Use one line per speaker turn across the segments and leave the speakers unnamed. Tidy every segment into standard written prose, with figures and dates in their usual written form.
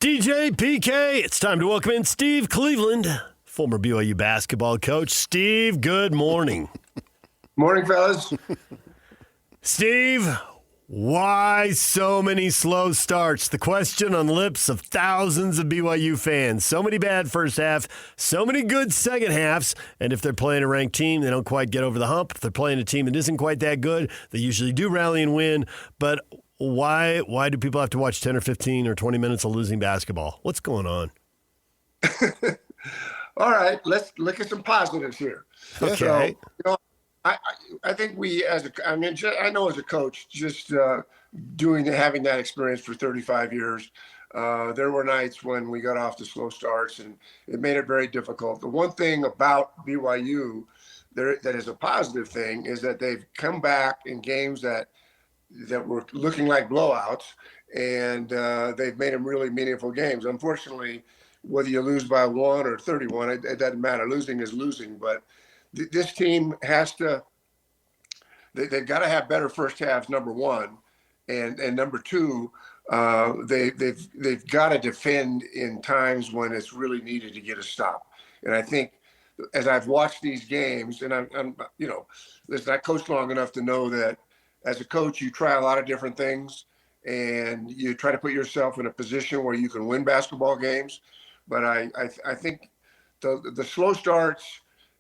DJ PK. It's time to welcome in Steve Cleveland, former BYU basketball coach. Steve, good morning.
Morning, fellas.
Steve, why so many slow starts? The question on the lips of thousands of BYU fans. So many bad first half, so many good second halves, and if they're playing a ranked team, they don't quite get over the hump. If they're playing a team that isn't quite that good, they usually do rally and win. But why do people have to watch 10 or 15 or 20 minutes of losing basketball? What's going on?
All right, let's look at some positives here.
Okay.
So, I think I know as a coach, just having that experience for 35 years, there were nights when we got off to slow starts, and it made it very difficult. The one thing about BYU that is a positive thing is that they've come back in games that were looking like blowouts, and they've made them really meaningful games. Unfortunately, whether you lose by 1 or 31, it doesn't matter. Losing is losing, but this team they've got to have better first halves, number one, and number two, they've got to defend in times when it's really needed to get a stop. And I think as I've watched these games, and I'm listen, I coached long enough to know that as a coach, you try a lot of different things, and you try to put yourself in a position where you can win basketball games. But I think the slow starts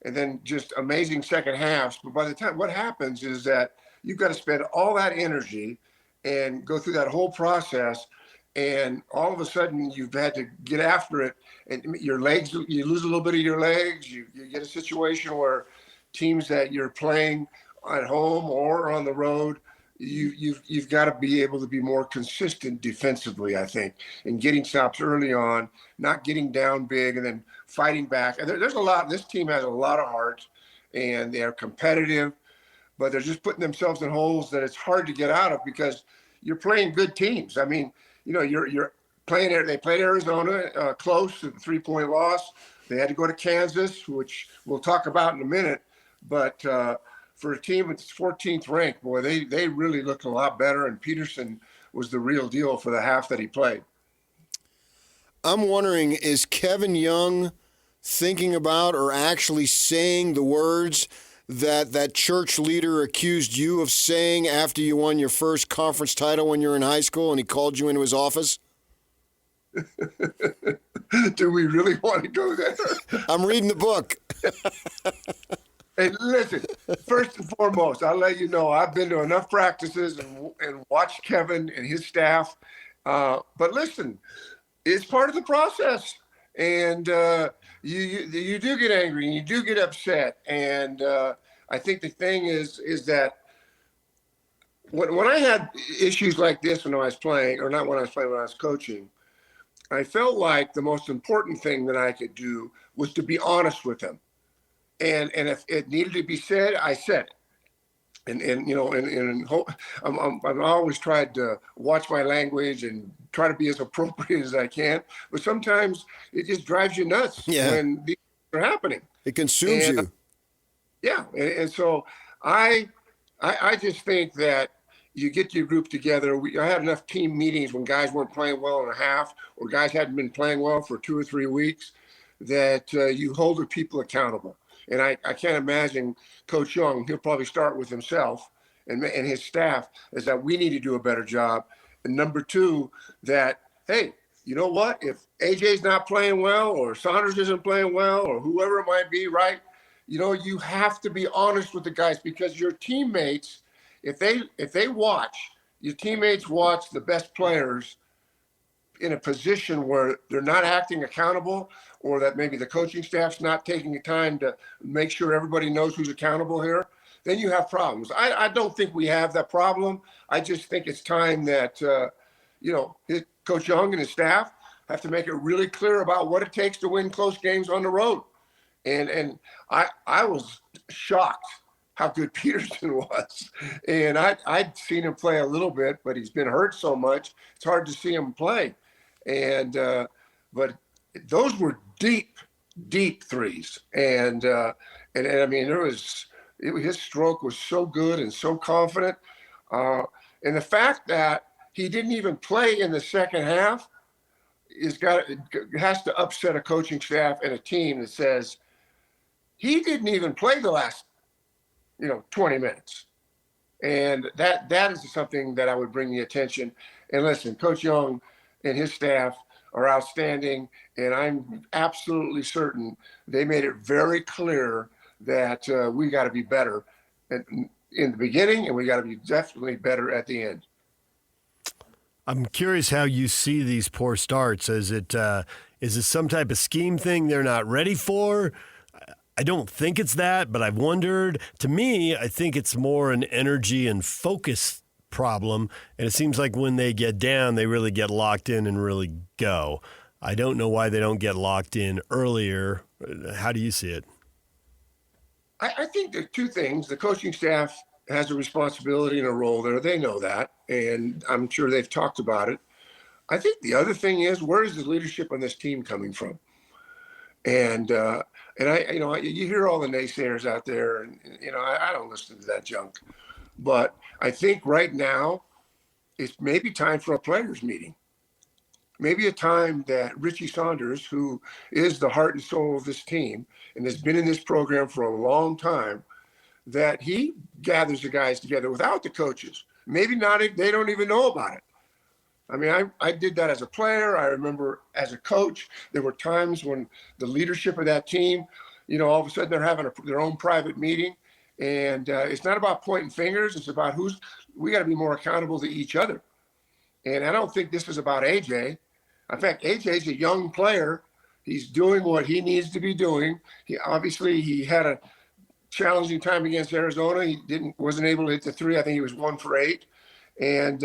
and then just amazing second halves. But by the time, what happens is that you've got to spend all that energy and go through that whole process, and all of a sudden you've had to get after it, and your legs, you lose a little bit of your legs. You get a situation where teams that you're playing at home or on the road, you've got to be able to be more consistent defensively, I think, and getting stops early on, not getting down big and then fighting back. And there's a lot. This team has a lot of heart, and they're competitive, but they're just putting themselves in holes that it's hard to get out of because you're playing good teams. I mean, you're playing there. They played Arizona close to the 3-point loss. They had to go to Kansas, which we'll talk about in a minute, but for a team that's 14th ranked, boy, they really looked a lot better, and Peterson was the real deal for the half that he played.
I'm wondering, is Kevin Young thinking about or actually saying the words that church leader accused you of saying after you won your first conference title when you were in high school and he called you into his office?
Do we really want to go there?
I'm reading the book.
Hey, listen, first and foremost, I'll let you know I've been to enough practices and watched Kevin and his staff. But listen, it's part of the process. And you do get angry and you do get upset. And I think the thing is that when I had issues like this when I was playing, or not when I was playing, when I was coaching, I felt like the most important thing that I could do was to be honest with them. And if it needed to be said, I said it. I'm always tried to watch my language and try to be as appropriate as I can. But sometimes it just drives you nuts when these things are happening.
It consumes you.
Yeah, and so I just think that you get your group together. I had enough team meetings when guys weren't playing well in a half, or guys hadn't been playing well for 2 or 3 weeks, that you hold the people accountable. And I can't imagine Coach Young, he'll probably start with himself and his staff, is that we need to do a better job. And number two, that, hey, you know what? If AJ's not playing well, or Saunders isn't playing well, or whoever it might be, right? You have to be honest with the guys, because your teammates, if they watch, your teammates watch the best players in a position where they're not acting accountable, or that maybe the coaching staff's not taking the time to make sure everybody knows who's accountable here, then you have problems. I don't think we have that problem. I just think it's time that, Coach Young and his staff have to make it really clear about what it takes to win close games on the road. And I was shocked how good Peterson was. And I'd seen him play a little bit, but he's been hurt so much, it's hard to see him play. And but those were deep threes. And I mean, his stroke was so good and so confident. And the fact that he didn't even play in the second half, has to upset a coaching staff and a team that says he didn't even play the last 20 minutes. And that is something that I would bring the attention. And listen, Coach Young and his staff are outstanding, and I'm absolutely certain they made it very clear that we got to be better in the beginning, and we got to be definitely better at the end.
I'm curious how you see these poor starts. Is it some type of scheme thing they're not ready for? I don't think it's that, but I've wondered. To me, I think it's more an energy and focus problem, and it seems like when they get down, they really get locked in and really go. I don't know why they don't get locked in earlier. How do you see it?
I think there are two things. The coaching staff has a responsibility and a role there. They know that, and I'm sure they've talked about it. I think the other thing is, where is the leadership on this team coming from? And you hear all the naysayers out there, and I don't listen to that junk. But I think right now it's maybe time for a players' meeting. Maybe a time that Richie Saunders, who is the heart and soul of this team and has been in this program for a long time, that he gathers the guys together without the coaches. Maybe not, they don't even know about it. I mean, I did that as a player. I remember as a coach, there were times when the leadership of that team, all of a sudden they're having their own private meeting. And it's not about pointing fingers. It's about we got to be more accountable to each other. And I don't think this is about AJ. In fact, AJ's a young player. He's doing what he needs to be doing. He had a challenging time against Arizona. He wasn't able to hit the three. I think he was 1 for 8. And,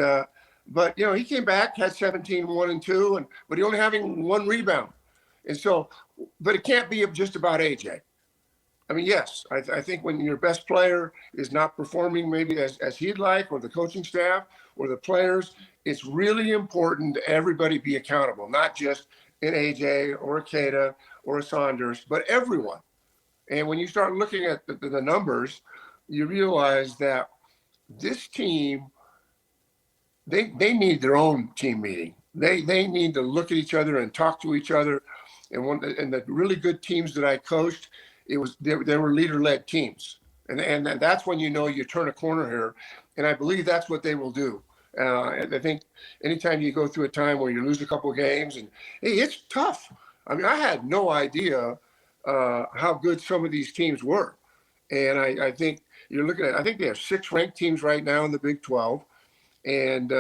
but he came back, had 17, 1 and 2, but he only having 1 rebound. And so, but it can't be just about AJ. I mean, yes, I think when your best player is not performing maybe as he'd like, or the coaching staff or the players, it's really important that everybody be accountable, not just an AJ or a Keita or a Saunders, but everyone. And when you start looking at the numbers, you realize that this team, they need their own team meeting. They need to look at each other and talk to each other. And the really good teams that I coached, they were leader-led teams, and that's when you turn a corner here, and I believe that's what they will do. And I think anytime you go through a time where you lose a couple of games, and hey, it's tough. I mean, I had no idea how good some of these teams were, and I think you're looking at. I think they have 6 ranked teams right now in the Big 12, and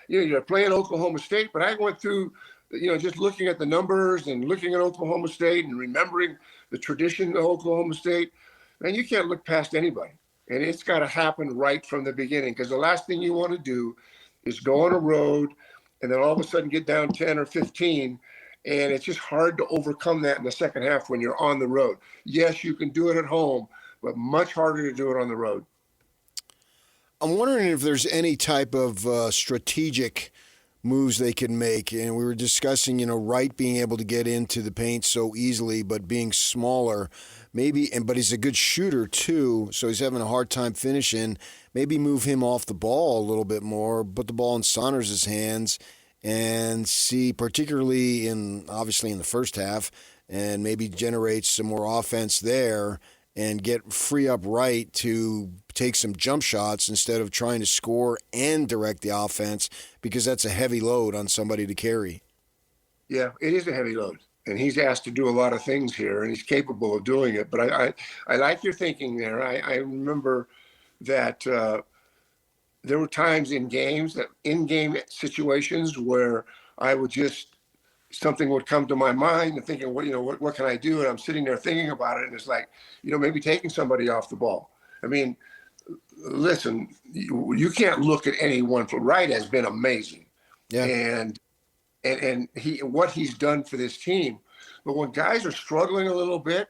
you're playing Oklahoma State. But I went through, just looking at the numbers and looking at Oklahoma State and remembering the tradition of Oklahoma State, and you can't look past anybody. And it's got to happen right from the beginning, because the last thing you want to do is go on a road and then all of a sudden get down 10 or 15, and it's just hard to overcome that in the second half when you're on the road. Yes, you can do it at home, but much harder to do it on the road.
I'm wondering if there's any type of strategic moves they can make. And we were discussing, Wright being able to get into the paint so easily, but being smaller, but he's a good shooter too, so he's having a hard time finishing. Maybe move him off the ball a little bit more, put the ball in Saunders' hands, and see, particularly obviously in the first half, and maybe generate some more offense there and free up Wright to take some jump shots instead of trying to score and direct the offense, because that's a heavy load on somebody to carry. Yeah,
it is a heavy load. And he's asked to do a lot of things here, and he's capable of doing it. But I like your thinking there. I remember that there were times in in-game situations where I would something would come to my mind and thinking, what can I do? And I'm sitting there thinking about it, and it's like, maybe taking somebody off the ball. I mean, listen, you can't look at anyone. Wright has been amazing.
Yeah.
And what he's done for this team. But when guys are struggling a little bit,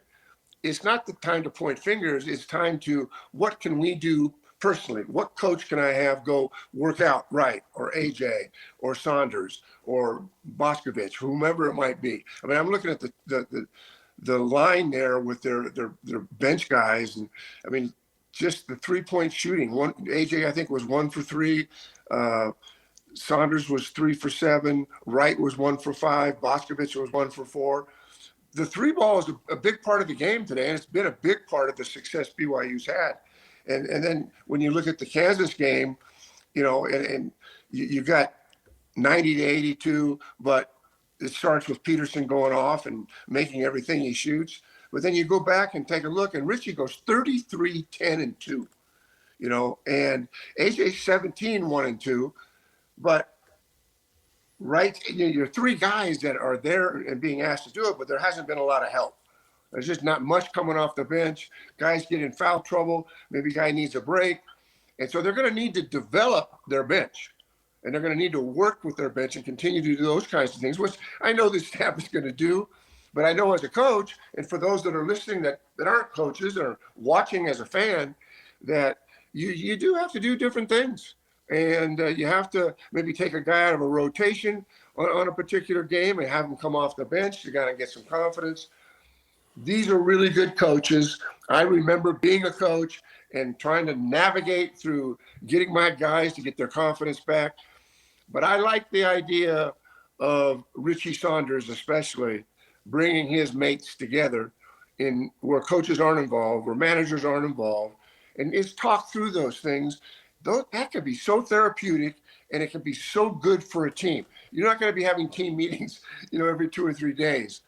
it's not the time to point fingers. It's time to, what can we do personally? What coach can I have go work out Wright or AJ or Saunders or Boscovich, whomever it might be? I mean, I'm looking at the line there with their bench guys, and I mean, just the 3-point shooting. AJ, I think, was 1 for 3. Saunders was 3 for 7. Wright was 1 for 5. Boscovich was 1 for 4. The three ball is a big part of the game today, and it's been a big part of the success BYU's had. And then when you look at the Kansas game, and you got 90 to 82, but it starts with Peterson going off and making everything he shoots. But then you go back and take a look, and Richie goes 33, 10, and 2, and AJ 17, 1 and 2. But you're three guys that are there and being asked to do it, but there hasn't been a lot of help. There's just not much coming off the bench. Guys get in foul trouble. Maybe guy needs a break. And so they're going to need to develop their bench. And they're going to need to work with their bench and continue to do those kinds of things, which I know this staff is going to do. But I know as a coach, and for those that are listening that aren't coaches or watching as a fan, that you do have to do different things. And you have to maybe take a guy out of a rotation on a particular game and have him come off the bench to kind of get some confidence. These are really good coaches. I remember being a coach and trying to navigate through getting my guys to get their confidence back. But I like the idea of Richie Saunders, especially bringing his mates together in where coaches aren't involved, where managers aren't involved, and is talk through those things. That can be so therapeutic, and it can be so good for a team. You're not going to be having team meetings, every 2 or 3 days,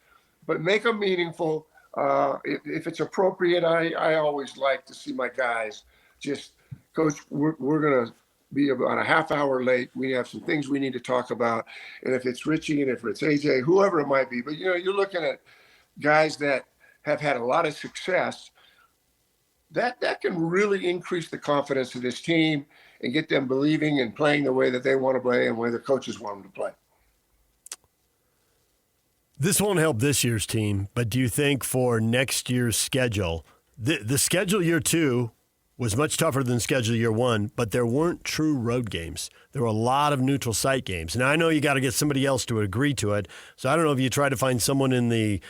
but make them meaningful. If it's appropriate, I always like to see my guys just, Coach, we're going to be about a half hour late. We have some things we need to talk about. And if it's Richie and if it's AJ, whoever it might be, but you're looking at guys that have had a lot of success, that can really increase the confidence of this team and get them believing and playing the way that they want to play and the way the coaches want them to play.
This won't help this year's team, but do you think for next year's schedule, the schedule year 2 was much tougher than schedule year 1, but there weren't true road games. There were a lot of neutral site games. Now, I know you got to get somebody else to agree to it, so I don't know if you try to find someone in the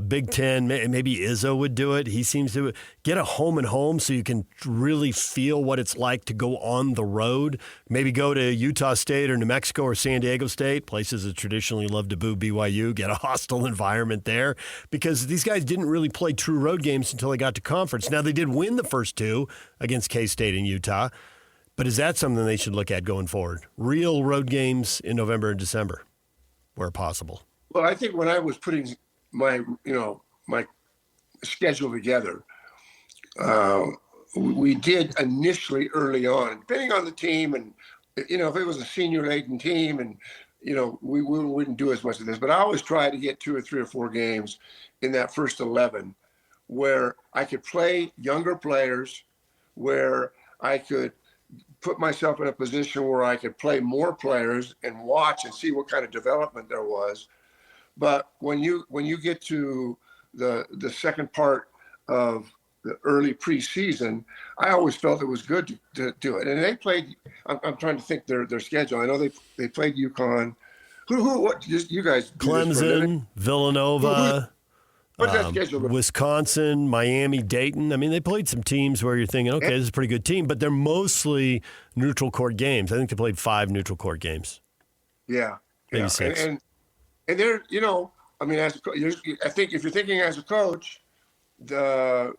Big Ten, maybe Izzo would do it. He seems to get a home and home so you can really feel what it's like to go on the road. Maybe go to Utah State or New Mexico or San Diego State, places that traditionally love to boo BYU, get a hostile environment there, because these guys didn't really play true road games until they got to conference. Now, they did win the first 2 against K-State and Utah, but is that something they should look at going forward? Real road games in November and December, where possible.
Well, I think when I was putting my schedule together, we did initially early on, depending on the team, and if it was a senior laden team, and we wouldn't do as much of this, but I always try to get 2 or 3 or 4 games in that first 11 where I could play younger players, where I could put myself in a position where I could play more players and watch and see what kind of development there was. But when you get to the second part of the early preseason, I always felt it was good to do it. And they played. I'm trying to think their schedule. I know they played UConn. What? Just you guys.
Clemson, Villanova.
What's that schedule?
Wisconsin, Miami, Dayton. I mean, they played some teams where you're thinking, okay, this is a pretty good team, but they're mostly neutral court games. I think they played 5 neutral court games.
Yeah,
maybe 6.
And they're, I think if you're thinking as a coach, it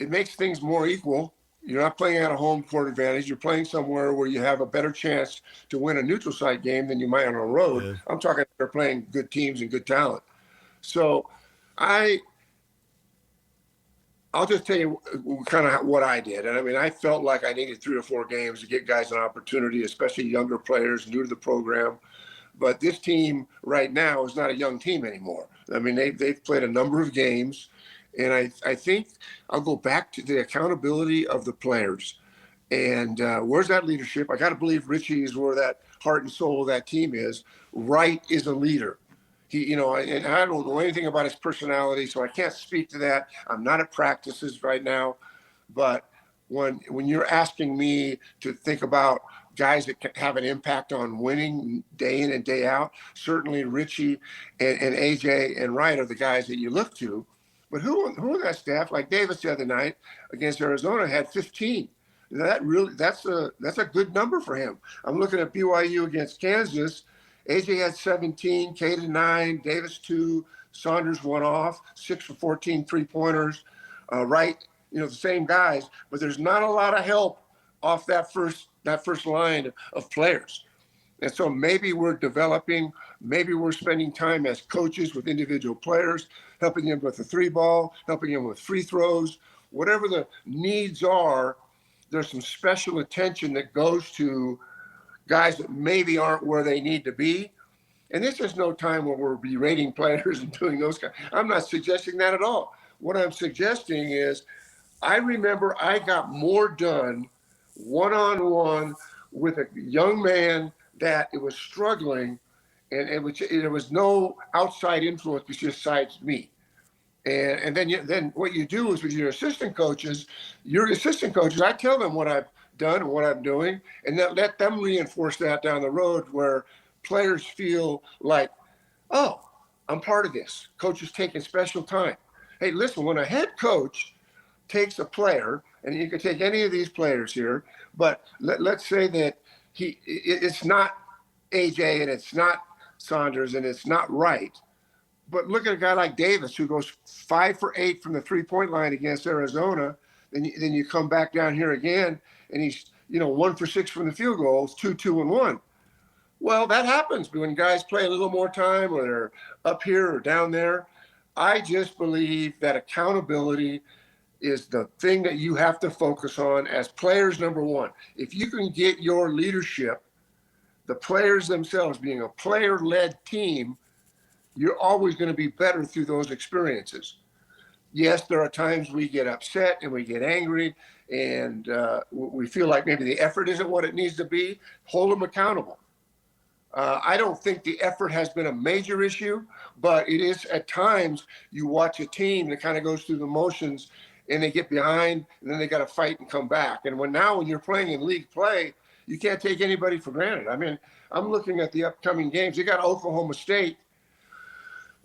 makes things more equal. You're not playing at a home court advantage. You're playing somewhere where you have a better chance to win a neutral site game than you might on a road. Yeah. I'm talking they're playing good teams and good talent. So I'll just tell you kind of what I did. And I mean, I felt like I needed 3 or 4 games to get guys an opportunity, especially younger players new to the program. But this team right now is not a young team anymore. I mean, they've played a number of games. And I think I'll go back to the accountability of the players. And where's that leadership? I got to believe Richie is where that heart and soul of that team is. Wright is a leader. He, and I don't know anything about his personality, so I can't speak to that. I'm not at practices right now. But when you're asking me to think about guys that can have an impact on winning day in and day out, certainly Richie and AJ and Wright are the guys that you look to. But who on that staff, like Davis the other night against Arizona, had 15. That's a good number for him. I'm looking at BYU against Kansas. AJ had 17, Caden 9, Davis 2, Saunders 1 off, 6 for 14 3-pointers. Right, the same guys, but there's not a lot of help off that first line of players. And so maybe we're spending time as coaches with individual players, helping them with the 3-ball, helping them with free throws, whatever the needs are. There's some special attention that goes to guys that maybe aren't where they need to be. And this is no time where we're berating players and doing those kinds. I'm not suggesting that at all. What I'm suggesting is I remember I got more done one-on-one with a young man that it was struggling, and it was no outside influence besides me. And then what you do is with your assistant coaches, I tell them what I've done and what I'm doing, and let them reinforce that down the road where players feel like, oh, I'm part of this. Coach is taking special time. Hey, listen, when a head coach takes a player, and you can take any of these players here, but let's say that it's not AJ and it's not Saunders and it's not Wright. But look at a guy like Davis who goes 5 for 8 from the 3-point line against Arizona. Then you come back down here again, and he's 1 for 6 from the field goals, 2, 2, and 1. Well, that happens when guys play a little more time, or they're up here or down there. I just believe that accountability is the thing that you have to focus on as players. Number one, if you can get your leadership, the players themselves being a player-led team, you're always going to be better through those experiences. Yes, there are times we get upset and we get angry and we feel like maybe the effort isn't what it needs to be. Hold them accountable. I don't think the effort has been a major issue, but it is at times you watch a team that kind of goes through the motions and they get behind and then they got to fight and come back. And when you're playing in league play, you can't take anybody for granted. I mean, I'm looking at the upcoming games. You got Oklahoma State,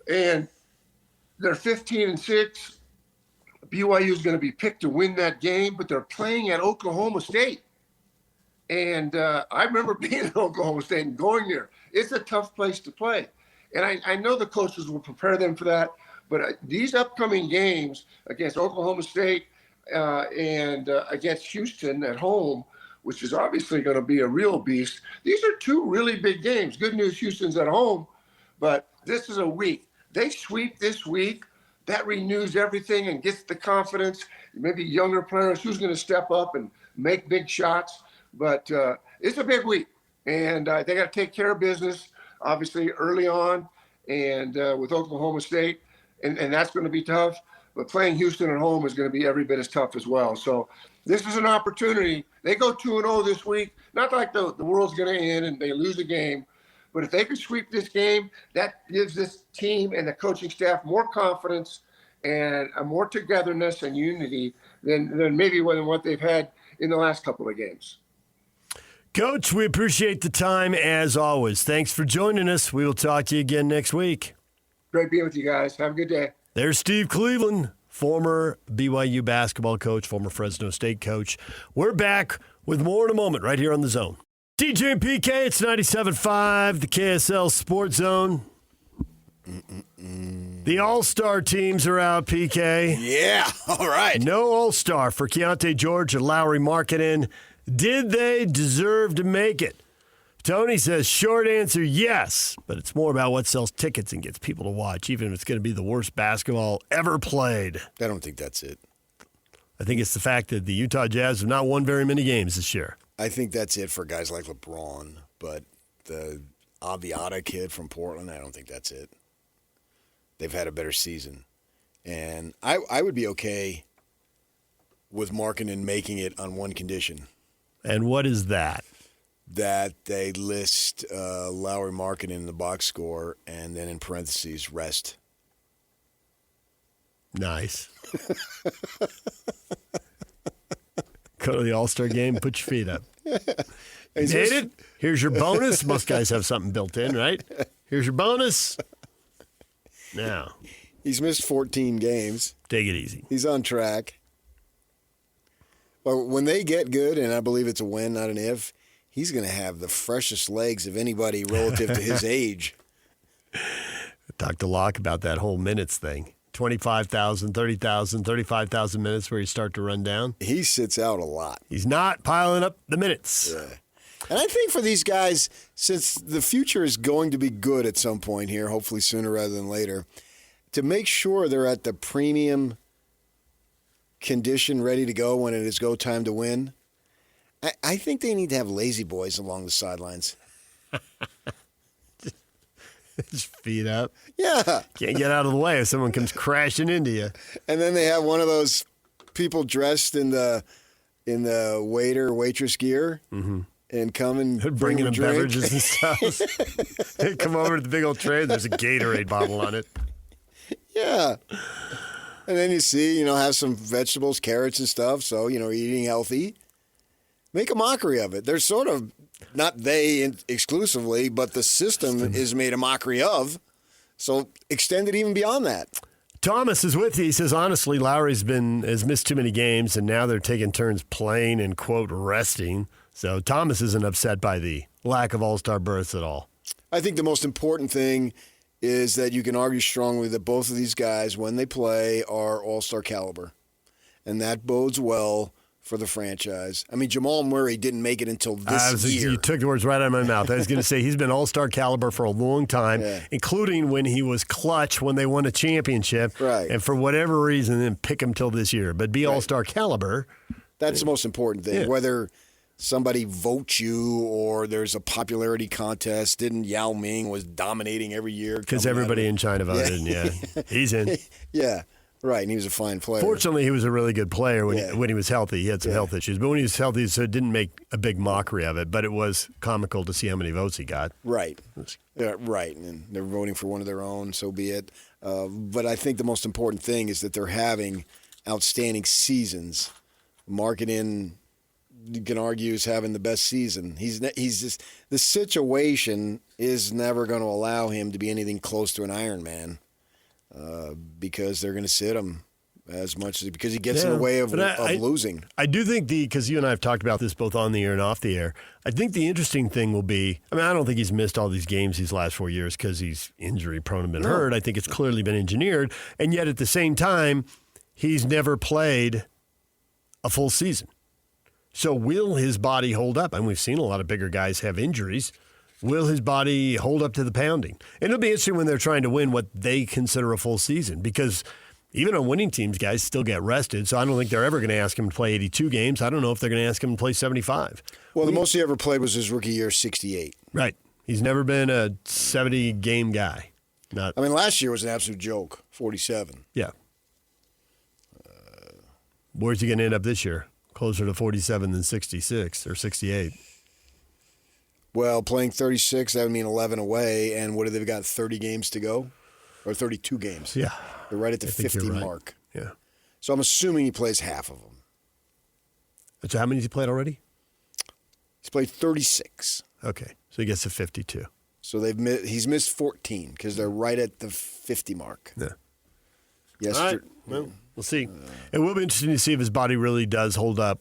and they're 15-6. BYU is going to be picked to win that game, but they're playing at Oklahoma State. And I remember being at Oklahoma State and going there. It's a tough place to play. And I know the coaches will prepare them for that, but these upcoming games against Oklahoma State and against Houston at home, which is obviously going to be a real beast, these are two really big games. Good news, Houston's at home, but this is a week. They sweep this week, that renews everything and gets the confidence. Maybe younger players, who's going to step up and make big shots. But it's a big week, and they got to take care of business, obviously, early on, and with Oklahoma State, and that's going to be tough. But playing Houston at home is going to be every bit as tough as well. So this is an opportunity. They go 2-0 this week. Not like the world's going to end and they lose a game. But if they could sweep this game, that gives this team and the coaching staff more confidence and a more togetherness and unity than maybe what they've had in the last couple of games.
Coach, we appreciate the time as always. Thanks for joining us. We will talk to you again next week.
Great being with you guys. Have a good day.
There's Steve Cleveland, former BYU basketball coach, former Fresno State coach. We're back with more in a moment right here on The Zone. DJ and PK, it's 97.5, the KSL Sports Zone. The All-Star teams are out, PK.
Yeah, all right.
No All-Star for Keyonte George and Lauri Markkanen. Did they deserve to make it? Tony says, short answer, yes. But it's more about what sells tickets and gets people to watch, even if it's going to be the worst basketball ever played.
I don't think that's it.
I think it's the fact that the Utah Jazz have not won very many games this year.
I think that's it for guys like LeBron. But the Aviata kid from Portland, I don't think that's it. They've had a better season. And I would be okay with Markkanen making it on one condition.
And what is that?
That they list Lauri Markkanen in the box score and then in parentheses, rest.
Nice. Go to the All-Star game, put your feet up. Made it? Here's your bonus. Most guys have something built in, right? Here's your bonus. Now.
He's missed 14 games.
Take it easy.
He's on track. Well, when they get good, and I believe it's a when, not an if, he's going to have the freshest legs of anybody relative to his age.
Talked to Locke about that whole minutes thing. 25,000, 30,000, 35,000 minutes where you start to run down.
He sits out a lot.
He's not piling up the minutes.
Yeah. And I think for these guys, since the future is going to be good at some point here, hopefully sooner rather than later, to make sure they're at the premium condition ready to go when it is go time to win, I think they need to have lazy boys along the sidelines.
Just feet up.
Yeah.
Can't get out of the way if someone comes crashing into you.
And then they have one of those people dressed in the waitress gear and come and
Bringing them
drink.
beverages and stuff. They come over to the big old tray. There's a Gatorade bottle on it.
Yeah. And then you see, have some vegetables, carrots and stuff. So, eating healthy. Make a mockery of it. They're sort of, not they exclusively, but the system is made a mockery of. So extend it even beyond that.
Thomas is with you. He says, honestly, Lauri's has missed too many games, and now they're taking turns playing and, quote, resting. So Thomas isn't upset by the lack of all-star berths at all.
I think the most important thing is that you can argue strongly that both of these guys, when they play, are all-star caliber. And that bodes well for the franchise. I mean, Jamal Murray didn't make it until this year.
You took the words right out of my mouth. I was going to say he's been all-star caliber for a long time, including when he was clutch when they won a championship.
Right.
And for whatever reason, didn't pick him till this year. But be all-star caliber.
That's the most important thing.
Yeah.
Whether somebody votes you or there's a popularity contest, didn't Yao Ming was dominating every year?
Because everybody in China voted, he's in.
Yeah. Right, and he was a fine player.
Fortunately, he was a really good player when he was healthy. He had some health issues, but when he was healthy, so it didn't make a big mockery of it. But it was comical to see how many votes he got.
Right, right, and they're voting for one of their own, so be it. But I think the most important thing is that they're having outstanding seasons. Marketing, you can argue, is having the best season. He's just, the situation is never going to allow him to be anything close to an Iron Man. Because they're going to sit him as much as because he gets in the way of losing.
I do think because you and I have talked about this both on the air and off the air. I think the interesting thing will be. I mean, I don't think he's missed all these games these last 4 years because he's injury prone and been hurt. I think it's clearly been engineered, and yet at the same time, he's never played a full season. So will his body hold up? And we've seen a lot of bigger guys have injuries. Will his body hold up to the pounding? And it'll be interesting when they're trying to win what they consider a full season because even on winning teams, guys still get rested. So I don't think they're ever going to ask him to play 82 games. I don't know if they're going to ask him to play 75.
Well, the most he ever played was his rookie year, 68.
Right. He's never been a 70-game guy. I
mean, last year was an absolute joke, 47.
Yeah. Where's he going to end up this year? Closer to 47 than 66 or 68.
Well, playing 36, that would mean 11 away. And what have they got, 30 games to go? Or 32 games?
Yeah.
They're right at the 50
right.
mark.
Yeah.
So I'm assuming he plays half of them.
So how many has he played already?
He's played 36.
Okay. So he gets to 52.
So he's missed 14 because they're right at the 50 mark.
Yeah.
Yes.
All right. Well, we'll see. It will be interesting to see if his body really does hold up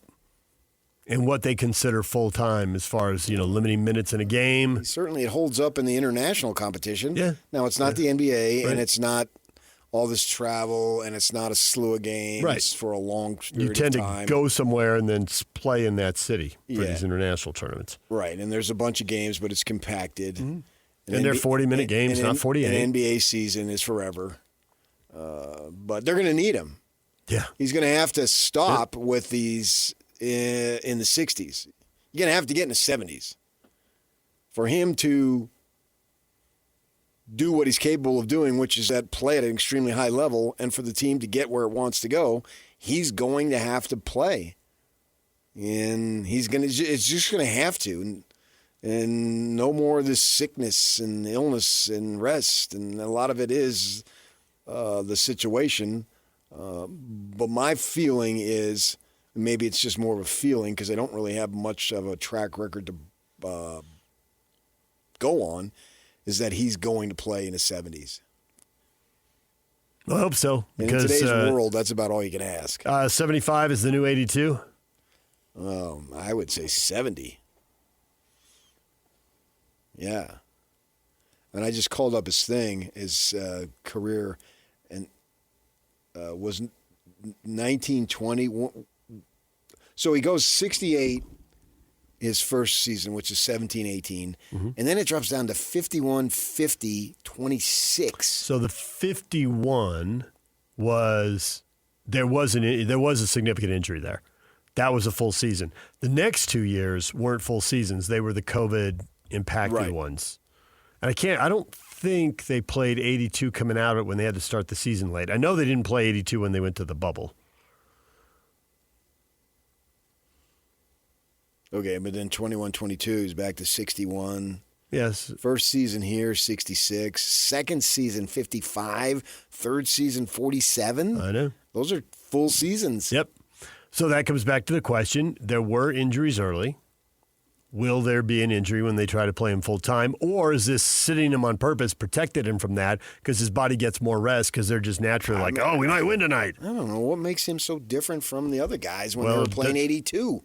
and what they consider full-time as far as, limiting minutes in a game.
Certainly it holds up in the international competition.
Yeah.
Now, it's not the NBA,
Right.
and it's not all this travel, and it's not a slew of games for a long period
You tend
of time.
to go somewhere and then play in that city for
Yeah.
these international tournaments.
Right, and there's a bunch of games, but it's compacted.
And they're 40-minute games, not 48.
An NBA season is forever. But they're going to need him.
Yeah.
He's going to have to stop with these in the 60s. You're going to have to get in the 70s. For him to do what he's capable of doing, which is that play at an extremely high level, and for the team to get where it wants to go, he's going to have to play. And it's just going to have to. And no more of this sickness and illness and rest. And a lot of it is the situation. But my feeling is, maybe it's just more of a feeling because I don't really have much of a track record to go on, is that he's going to play in the 70s.
I hope so.
And
Because
in today's world, that's about all you can ask.
75 is the new 82.
I would say 70. Yeah. And I just called up his thing, his career, and was 1920. So he goes 68 his first season, which is 17-18. And then it drops down to 51, 50, 26.
So the 51 was there was a significant injury there. That was a full season. The next 2 years weren't full seasons. They were the COVID impacted ones. And I don't think they played 82 coming out of it when they had to start the season late. I know they didn't play 82 when they went to the bubble.
Okay, but then 21-22, he's back to 61.
Yes.
First season here, 66. Second season, 55. Third season, 47.
I know.
Those are full seasons.
Yep. So that comes back to the question. There were injuries early. Will there be an injury when they try to play him full time? Or is this sitting him on purpose, protected him from that because his body gets more rest because they're just naturally like, oh, we might win tonight?
I don't know. What makes him so different from the other guys when they were playing 82?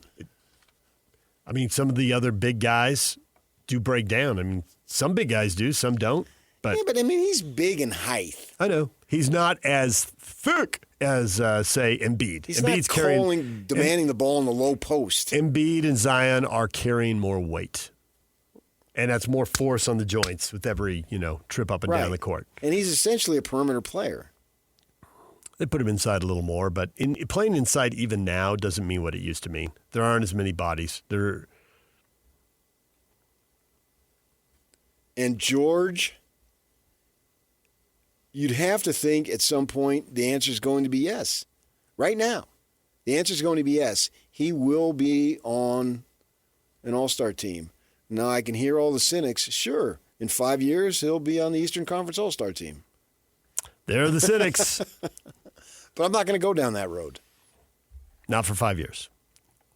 I mean, some of the other big guys do break down. I mean, some big guys do, some don't. But
I mean, he's big in height.
I know. He's not as thick as, say, Embiid.
He's
Embiid's
not demanding the ball in the low post.
Embiid and Zion are carrying more weight. And that's more force on the joints with every, trip up and down the court.
And he's essentially a perimeter player.
They put him inside a little more, but playing inside even now doesn't mean what it used to mean. There aren't as many bodies.
And George, you'd have to think at some point the answer is going to be yes. Right now, the answer is going to be yes. He will be on an all-star team. Now, I can hear all the cynics. Sure, in 5 years, he'll be on the Eastern Conference all-star team.
They're the cynics.
But I'm not going to go down that road.
Not for 5 years.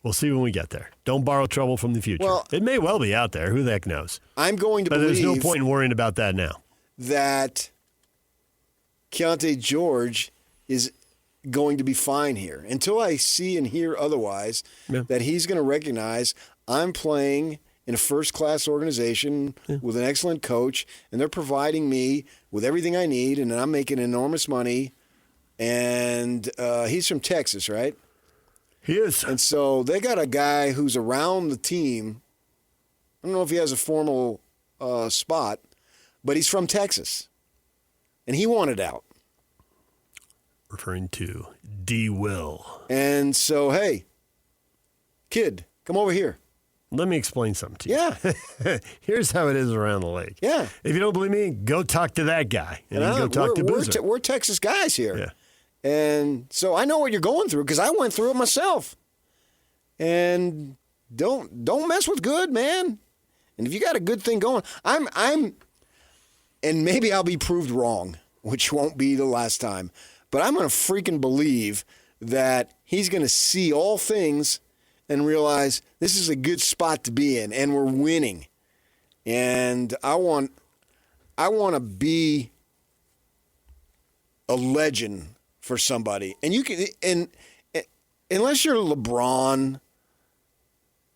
We'll see when we get there. Don't borrow trouble from the future.
Well,
it may well be out there. Who the heck knows?
I'm going to
but
believe
there's no point in worrying about that now.
That Keyonte George is going to be fine here. Until I see and hear otherwise, that he's going to recognize I'm playing in a first-class organization with an excellent coach, and they're providing me with everything I need, and I'm making enormous money. And he's from Texas, right?
He is.
And so they got a guy who's around the team. I don't know if he has a formal spot, but he's from Texas. And he wanted out.
Referring to D. Will.
And so, hey, kid, come over here.
Let me explain something to you.
Yeah.
Here's how it is around the lake.
Yeah.
If you don't believe me, go talk to that guy. And then go talk to Boozer.
We're Texas guys here.
Yeah.
And so I know what you're going through because I went through it myself. And don't mess with good, man. And if you got a good thing going, and maybe I'll be proved wrong, which won't be the last time. But I'm going to freaking believe that he's going to see all things and realize this is a good spot to be in, and we're winning. And I want to be a legend for somebody. And you can, and unless you're LeBron,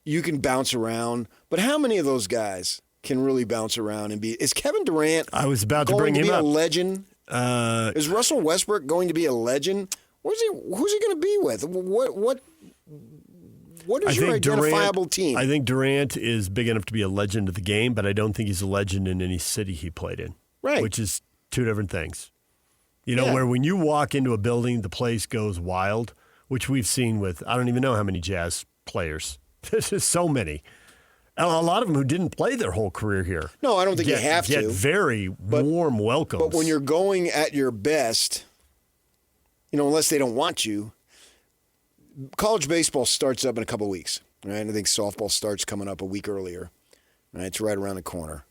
you can bounce around. But how many of those guys can really bounce around and be? Is Kevin Durant?
I was about to
going
bring
to
him
be
up.
A legend? Is Russell Westbrook going to be a legend? Who's he going to be with? What is your identifiable team?
I think Durant is big enough to be a legend of the game, but I don't think he's a legend in any city he played in.
Right.
Which is two different things. Where when you walk into a building, the place goes wild, which we've seen with, I don't even know how many Jazz players. There's just so many. A lot of them who didn't play their whole career here.
No, I don't think you have to.
Get very warm welcomes.
But when you're going at your best, unless they don't want you, college baseball starts up in a couple of weeks. Right? I think softball starts coming up a week earlier. Right? It's right around the corner.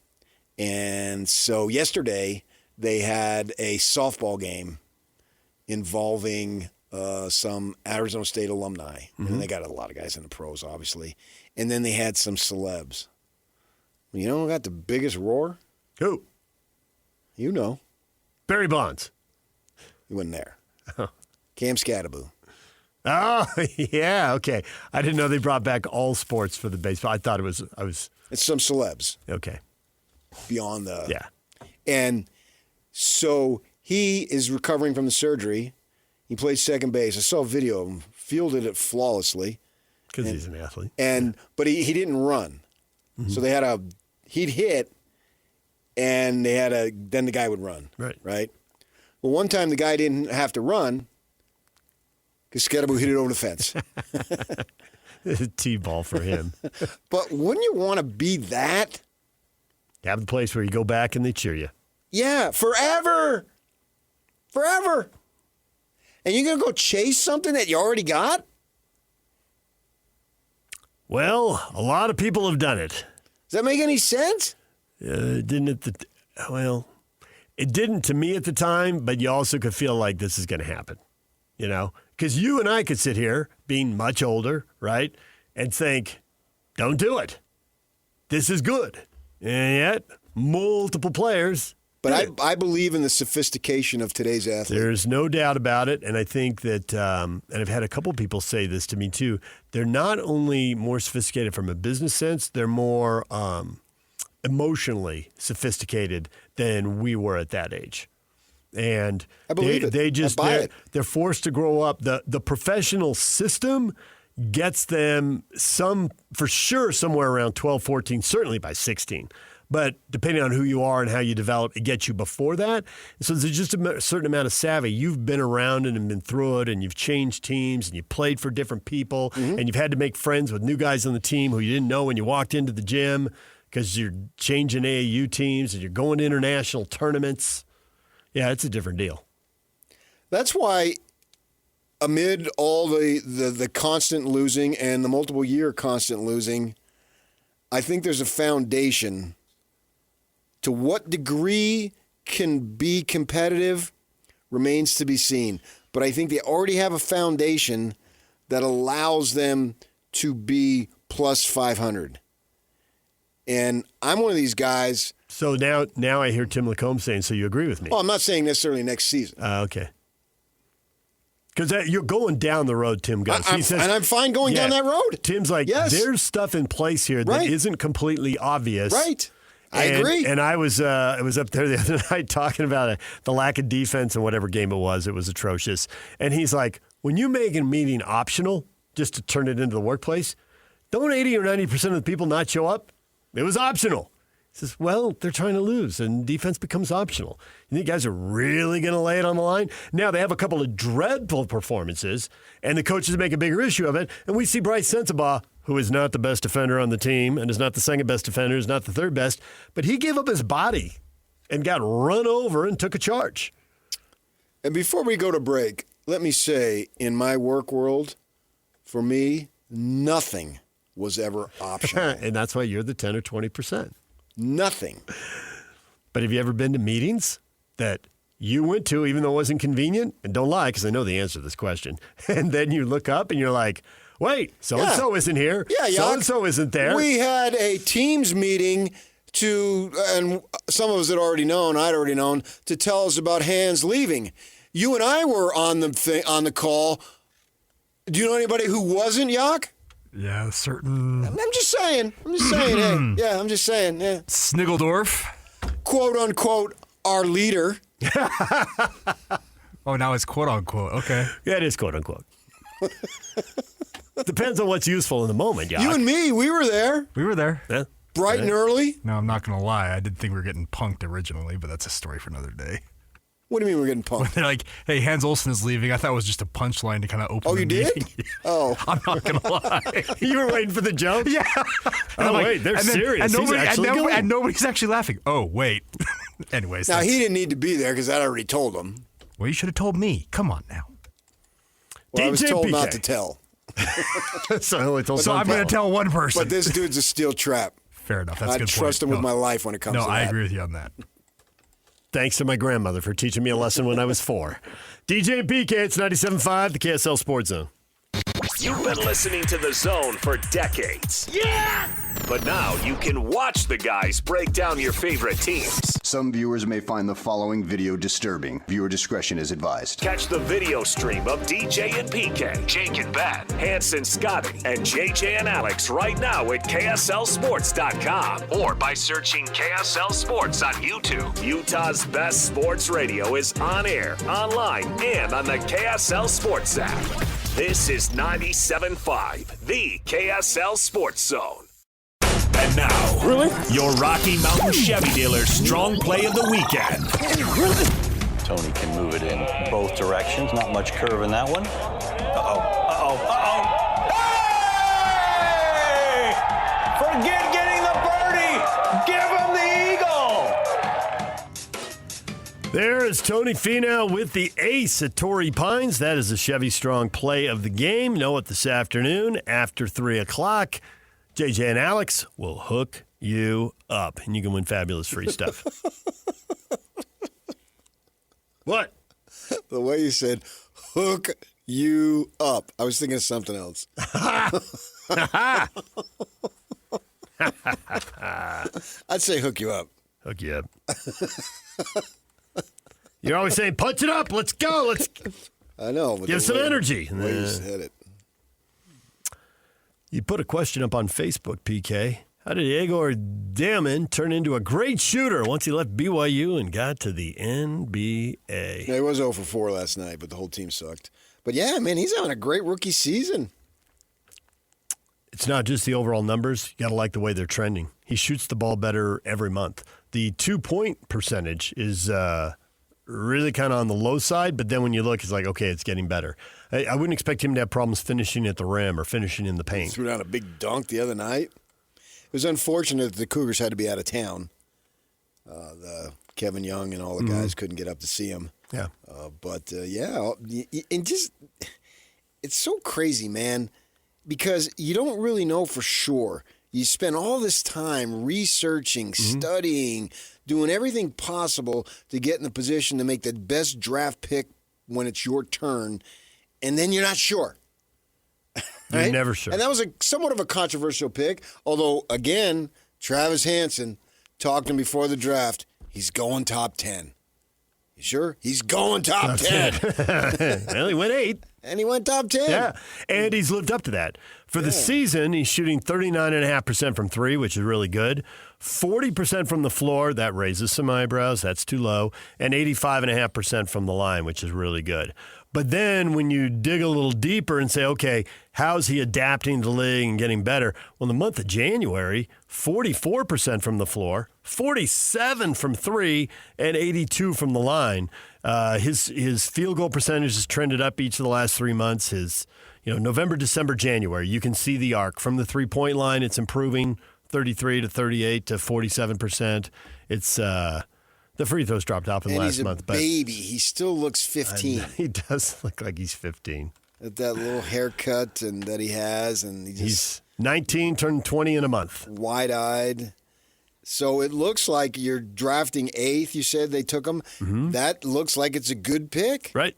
And so yesterday they had a softball game involving some Arizona State alumni. Mm-hmm. And they got a lot of guys in the pros, obviously. And then they had some celebs. You know who got the biggest roar?
Who?
You know.
Barry Bonds.
He wasn't there. Cam Scatteraboo.
Oh, yeah, okay. I didn't know they brought back all sports for the baseball. I thought it's
some celebs
okay.
beyond the.
Yeah.
And so he is recovering from the surgery. He played second base. I saw a video of him, fielded it flawlessly.
Because he's an athlete.
But he didn't run.
Mm-hmm.
So he'd hit, and then the guy would run. Right? Well, one time the guy didn't have to run because Skadabu hit it over the fence.
T-ball for him.
But wouldn't you want to be that?
Have the place where you go back and they cheer you.
Yeah, forever. Forever. And you're going to go chase something that you already got?
Well, a lot of people have done it.
Does that make any sense?
It didn't it didn't to me at the time, but you also could feel like this is going to happen, Because you and I could sit here, being much older, right, and think, don't do it. This is good. And yet, multiple players.
But I believe in the sophistication of today's athlete.
There's no doubt about it. And I think that, and I've had a couple people say this to me too, they're not only more sophisticated from a business sense, they're more emotionally sophisticated than we were at that age. And
I believe it.
They're forced to grow up. The professional system gets them for sure somewhere around 12, 14, certainly by 16. But depending on who you are and how you develop, it gets you before that. So there's just a certain amount of savvy. You've been around it and been through it, and you've changed teams, and you've played for different people, and you've had to make friends with new guys on the team who you didn't know when you walked into the gym because you're changing AAU teams and you're going to international tournaments. Yeah, it's a different deal.
That's why amid all the constant losing and the multiple year constant losing, I think there's a foundation. To what degree can be competitive remains to be seen. But I think they already have a foundation that allows them to be plus 500. And I'm one of these guys.
So now I hear Tim Lacombe saying, so you agree with me?
Well, I'm not saying necessarily next season.
Okay. Because you're going down the road Tim goes. He says,
and I'm fine going down that road.
Tim's like, there's stuff in place here that isn't completely obvious.
Right. I agree.
And I was up there the other night talking about the lack of defense in whatever game it was. It was atrocious. And he's like, when you make a meeting optional just to turn it into the workplace, don't 80 or 90% of the people not show up? It was optional. He says, well, they're trying to lose, and defense becomes optional. You think guys are really going to lay it on the line? Now, they have a couple of dreadful performances, and the coaches make a bigger issue of it. And we see Bryce Sensabaugh, who is not the best defender on the team and is not the second best defender, is not the third best, but he gave up his body and got run over and took a charge.
And before we go to break, let me say, in my work world, for me, nothing was ever optional.
And that's why you're the 10 or 20%.
Nothing.
But have you ever been to meetings that you went to, even though it wasn't convenient? And don't lie, because I know the answer to this question. And then you look up and you're like, wait, so-and-so isn't here.
Yeah,
so-and-so isn't there.
We had a Teams meeting and some of us had already known, I'd already known, to tell us about Hans leaving. You and I were on the call. Do you know anybody who wasn't, Yak?
Yeah, certain.
I'm just saying. Hey, yeah, I'm just saying. Yeah.
Sniggledorf.
Quote unquote, our leader.
Oh, now it's quote unquote. Okay.
Yeah, it is quote unquote. Depends on what's useful in the moment, Yak.
You and me, we were there.
We were there.
Yeah.
Bright and early.
No, I'm not going to lie. I did think we were getting punked originally, but that's a story for another day.
What do you mean we're getting punked?
They're like, hey, Hans Olsen is leaving. I thought it was just a punchline to kind of open the meeting.
Did? Oh.
I'm not going to lie.
You were waiting for the joke?
Yeah.
Oh, wait, they're serious.
And nobody's actually laughing. Oh, wait. Anyways.
Now, he didn't need to be there because I already told him.
Well, you should have told me. Come on now.
Well, I was told not to tell.
So I'm
going to tell one person.
But this dude's a steel trap.
Fair enough. That's a good point.
I trust him with my life when it comes to that.
No, I agree with you on that.
Thanks to my grandmother for teaching me a lesson when I was 4. DJ and PK, it's 97.5, the KSL Sports Zone.
You've been listening to The Zone for decades. Yes! But now you can watch the guys break down your favorite teams.
Some viewers may find the following video disturbing. Viewer discretion is advised.
Catch the video stream of DJ and PK, Jake and Ben, Hanson Scotty, and JJ and Alex right now at KSLSports.com or by searching KSL Sports on YouTube. Utah's best sports radio is on air, online, and on the KSL Sports app. This is 97.5, the KSL Sports Zone. And now, your Rocky Mountain Chevy dealer's strong play of the weekend.
Tony can move it in both directions. Not much curve in that one. Hey! Forget getting the birdie. Give him the eagle.
There is Tony Finau with the ace at Torrey Pines. That is a Chevy strong play of the game. Know it this afternoon after 3 o'clock. JJ and Alex will hook you up, and you can win fabulous free stuff. What?
The way you said, hook you up. I was thinking of something else. I'd say hook you up.
Hook you up. You're always saying, punch it up. Let's go. Let's
I know. But
give some energy.
The way you said it.
You put a question up on Facebook, PK. How did Egor Dёmim turn into a great shooter once he left BYU and got to the NBA?
Yeah, he was 0 for 4 last night, but the whole team sucked. But yeah, man, he's having a great rookie season.
It's not just the overall numbers. You got to like the way they're trending. He shoots the ball better every month. The 2-point percentage is really kind of on the low side, but then when you look, it's like, okay, it's getting better. I wouldn't expect him to have problems finishing at the rim or finishing in the paint.
He threw down a big dunk the other night. It was unfortunate that the Cougars had to be out of town. The Kevin Young and all the guys couldn't get up to see him.
Yeah.
And just, it's so crazy, man, because you don't really know for sure. You spend all this time researching, studying, doing everything possible to get in the position to make the best draft pick when it's your turn, and then you're not sure. Right?
You're never sure.
And that was somewhat of a controversial pick, although, again, Travis Hansen talked to him before the draft. He's going top 10. You sure? He's going top 10.
Well, he went 8.
And he went top 10.
Yeah, and he's lived up to that. For the season, he's shooting 39.5% from 3, which is really good. 40% from the floor, that raises some eyebrows. That's too low. And 85.5% from the line, which is really good. But then when you dig a little deeper and say, okay, how's he adapting to the league and getting better? Well, in the month of January, 44% from the floor, 47 from 3, and 82 from the line. His field goal percentage has trended up each of the last 3 months. His November, December, January, you can see the arc. From the three-point line, it's improving 33 to 38 to 47%. It's the free throws dropped off in the last month.
But baby. He still looks 15.
He does look like he's 15.
With that little haircut and that he has. And
he's 19, turned 20 in a month.
Wide-eyed. So it looks like you're drafting 8th. You said they took him. Mm-hmm. That looks like it's a good pick.
Right.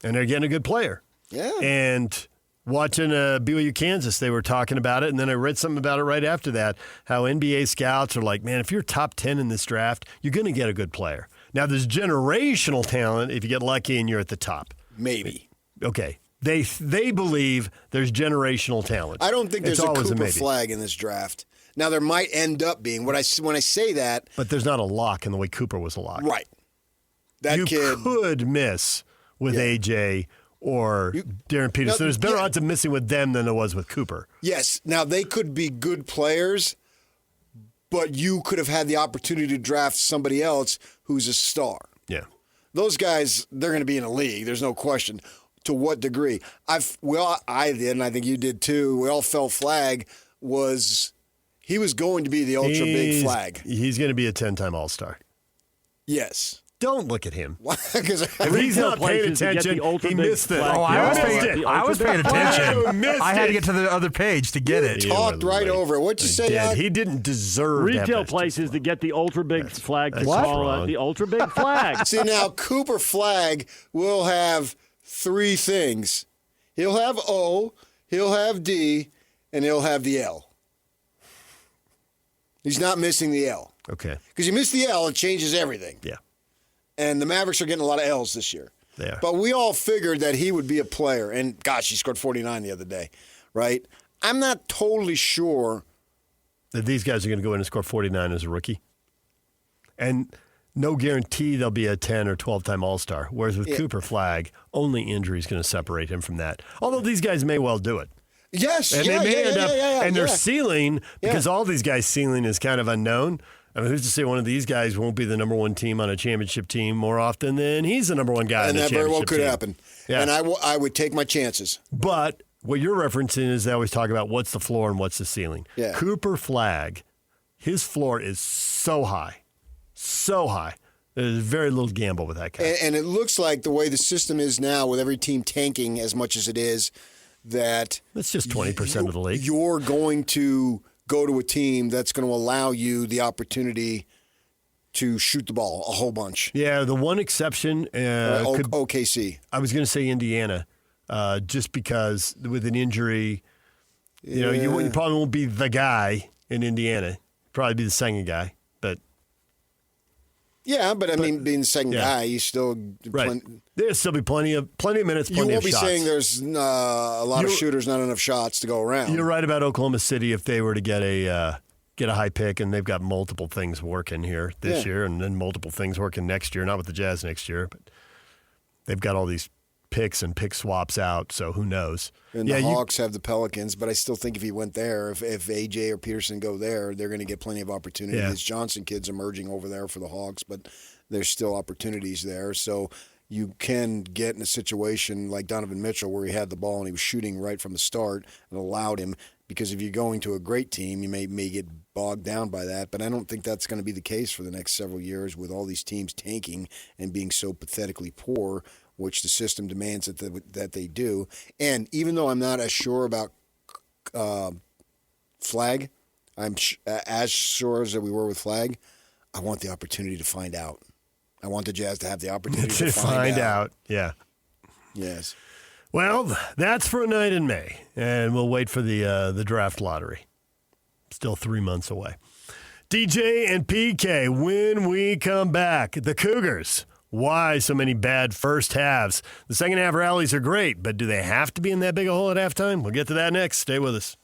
And they're getting a good player.
Yeah.
And watching BYU Kansas, they were talking about it, and then I read something about it right after that, how NBA scouts are like, man, if you're top 10 in this draft, you're going to get a good player. Now, there's generational talent if you get lucky and you're at the top.
Maybe.
Okay. They believe there's generational talent.
I don't think there's a Cooper flag in this draft. Now, there might end up being. When I say that.
But there's not a lock in the way Cooper was a lock.
Right.
You could miss with AJ or Darren Peterson. There's better odds of missing with them than there was with Cooper.
Yes. Now, they could be good players, but you could have had the opportunity to draft somebody else who's a star.
Yeah.
Those guys, they're going to be in a league. There's no question. To what degree? I did, and I think you did too. We all felt flag was he was going to be the ultra big flag.
He's going to be a 10-time All-Star.
Yes.
Don't look at him.
Because
if he's not paying attention, he missed it.
Oh, I was paying attention. I had to get to the other page to get it.
Talked right over it. What'd you say?
He didn't deserve
retail places to get the ultra big flag to call the ultra big flag.
See, now Cooper flag will have 3 things. He'll have O, he'll have D, and he'll have the L. He's not missing the L.
Okay.
Because you miss the L, it changes everything.
Yeah.
And the Mavericks are getting a lot of L's this year.
They are.
But we all figured that he would be a player. And, gosh, he scored 49 the other day, right? I'm not totally sure
that these guys are going to go in and score 49 as a rookie. And no guarantee they'll be a 10 or 12-time All-Star. Whereas with Cooper Flagg, only injury is going to separate him from that. Although these guys may well do it.
Yes.
And they may end up, and their ceiling, because all these guys' ceiling is kind of unknown. I mean, who's to say one of these guys won't be the number one team on a championship team more often than he's the number one guy on a championship team?
And that very well could happen.
Yeah.
And I would take my chances.
But what you're referencing is they always talk about what's the floor and what's the ceiling.
Yeah.
Cooper Flagg, his floor is so high. So high. There's very little gamble with that guy.
And it looks like the way the system is now, with every team tanking as much as it is, that
that's just 20% of the league.
You're going to go to a team that's going to allow you the opportunity to shoot the ball a whole bunch.
Yeah, the one exception
OKC.
I was going to say Indiana, just because with an injury, you probably won't be the guy in Indiana. Probably be the second guy, but.
Yeah, but I mean, being the second guy, you still
right. There'll still be plenty of minutes, plenty of shots.
You won't be saying there's a lot of shooters, not enough shots to go around.
You're right about Oklahoma City. If they were to get a high pick, and they've got multiple things working here this year, and then multiple things working next year. Not with the Jazz next year, but they've got all these picks and pick swaps out. So who knows?
And the Hawks have the Pelicans, but I still think if he went there, if AJ or Peterson go there, they're going to get plenty of opportunity. This Johnson kid's emerging over there for the Hawks, but there's still opportunities there. So you can get in a situation like Donovan Mitchell where he had the ball and he was shooting right from the start and allowed him, because if you're going to a great team, you may get bogged down by that. But I don't think that's going to be the case for the next several years with all these teams tanking and being so pathetically poor, which the system demands that they do. And even though I'm not as sure about Flagg, I'm as sure as we were with Flagg, I want the opportunity to find out. I want the Jazz to have the opportunity to find out.
Yeah.
Yes.
Well, that's for a night in May, and we'll wait for the draft lottery. Still 3 months away. DJ and PK, when we come back, the Cougars. Why so many bad first halves? The second half rallies are great, but do they have to be in that big a hole at halftime? We'll get to that next. Stay with us.